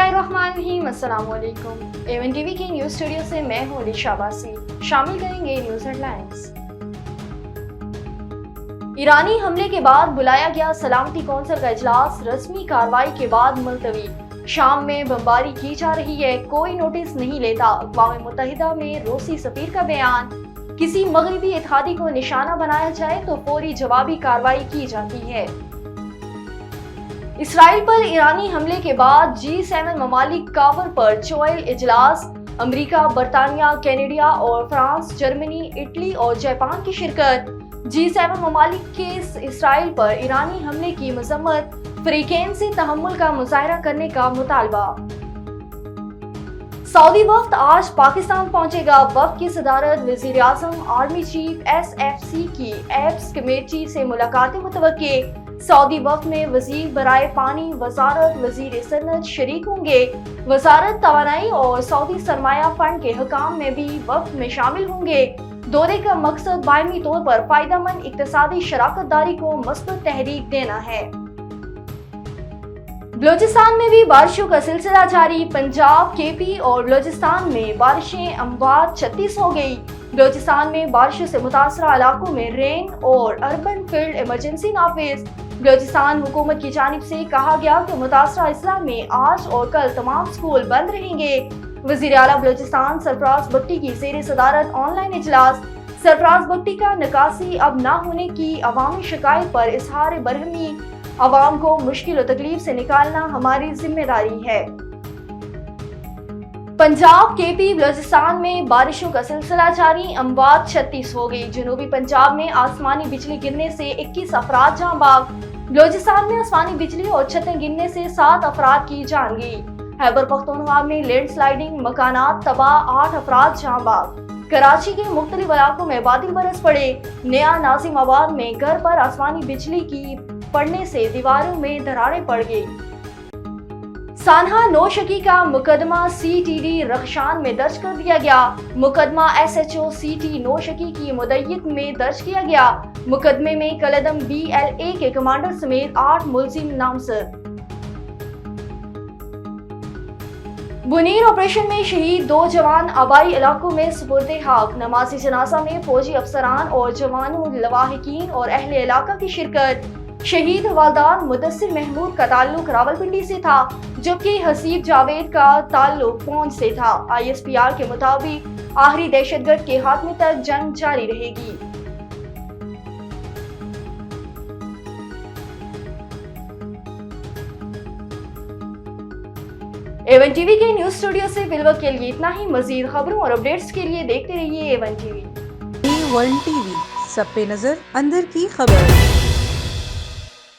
बिस्मिल्लाहिर्रहमानिर्रहीम। अस्सलाम वालेकुम। एवन टीवी के न्यूज़ स्टूडियो से मैं हूं अलीशा बासी। शामिल करेंगे न्यूज़ हेडलाइंस। ईरानी हमले के बाद बुलाया गया सलामती कौंसिल का इजलास रस्मी कार्रवाई के बाद मुलतवी। शाम में बमबारी की जा रही है, कोई नोटिस नहीं लेता। अक़वाम मुत्तहिदा में रूसी सफीर का बयान। किसी मगरबी इत्तेहादी को निशाना बनाया जाए तो फौरी जवाबी कार्रवाई की जाती है। इसराइल पर ईरानी हमले के बाद G7 ममालिक काबुल पर चोयल इजलास। अमेरिका, बरतानिया, कनाडा और फ्रांस, जर्मनी, इटली और जापान की शिरकत। G7 ममालिक के इसराइल पर ईरानी हमले की मजम्मत, फरीकैन से तहम्मुल का मुजाहरा करने का मुतालबा। सऊदी वफ्द आज पाकिस्तान पहुंचेगा। वफ्द की सदारत वज़ीर आज़म, आर्मी चीफ, SFC की एप्स कमेटी से मुलाकातें मुतवक्के। सऊदी वफ्द में वजीर बराए पानी, वजारत वजीर सनत शरीक होंगे। वजारत तवानाई और सऊदी सरमाया फंड के हुकाम में भी वफ्द में शामिल होंगे। दौरे का मकसद बायमी तौर पर फायदेमंद इक्तिसादी शराकत दारी को मज़बूत तहरीक देना है। बलोचिस्तान में भी बारिशों का सिलसिला जारी। पंजाब, KP और बलोचिस्तान में बारिशें अमवात 36 हो गई। बलोचिस्तान में बारिशों से मुतासरा इलाकों में रेन और अर्बन फील्ड इमरजेंसी नाफिज। बलोचिस्तान हुकूमत की जानिब से कहा गया कि मुतासरा अजला में आज और कल तमाम स्कूल बंद रहेंगे। वज़ीर आला बलोचिस्तान सरफराज भुट्टी की ज़ेर सदारत ऑनलाइन इजलास। सरफराज भुट्टी का निकासी अब न होने की अवामी शिकायत पर इजहार बरहमी। अवाम को मुश्किल और तकलीफ से निकालना हमारी जिम्मेदारी है। पंजाब, KP, बलोचिस्तान में बारिशों का सिलसिला जारी। अमवात 36 हो गई। जनूबी पंजाब में आसमानी बिजली गिरने से 21 अफराद जान बाग। बलोचिस्तान में आसमानी बिजली और छतें गिरने से 7 अफराद की जान गई। खैबर पख्तूनख्वा में लैंडस्लाइडिंग, मकानात तबाह, 8 अफराद जान बाग। कराची के मुख्तलिफ इलाकों में बादल बरस पड़े। नया नाजिमाबाद में घर पर आसमानी बिजली की पड़ने से दीवारों में दरारें पड़ गई। सानहा नौशकी का मुकदमा CTD रखशान में दर्ज कर दिया गया। मुकदमा SHO CT नौशकी की मुद्दत में दर्ज किया गया। मुकदमे में कलदम BLA के कमांडर समेत 8 मुलजिम नामजद। बुनीर ऑपरेशन में शहीद 2 जवान आबाई इलाकों में सुपुर्द हक। नमाज़ी जनाजा में फौजी अफसरान और जवानों, लवाहिकीन और अहले इलाका की शिरकत। शहीद हवालदार मुदस्सिर महमूद का ताल्लुक रावलपिंडी से था, जबकि हसीब जावेद का ताल्लुक पौंच से था। ISPR के मुताबिक आखिरी दहशतगर्द के खात्मे तक जंग जारी रहेगी। एवन टीवी के न्यूज स्टूडियो से फिलवक्त के लिए इतना ही। मजीद खबरों और अपडेट्स के लिए देखते रहिए एवन टीवी। A1 TV, सब पे नजर, अंदर की खबर।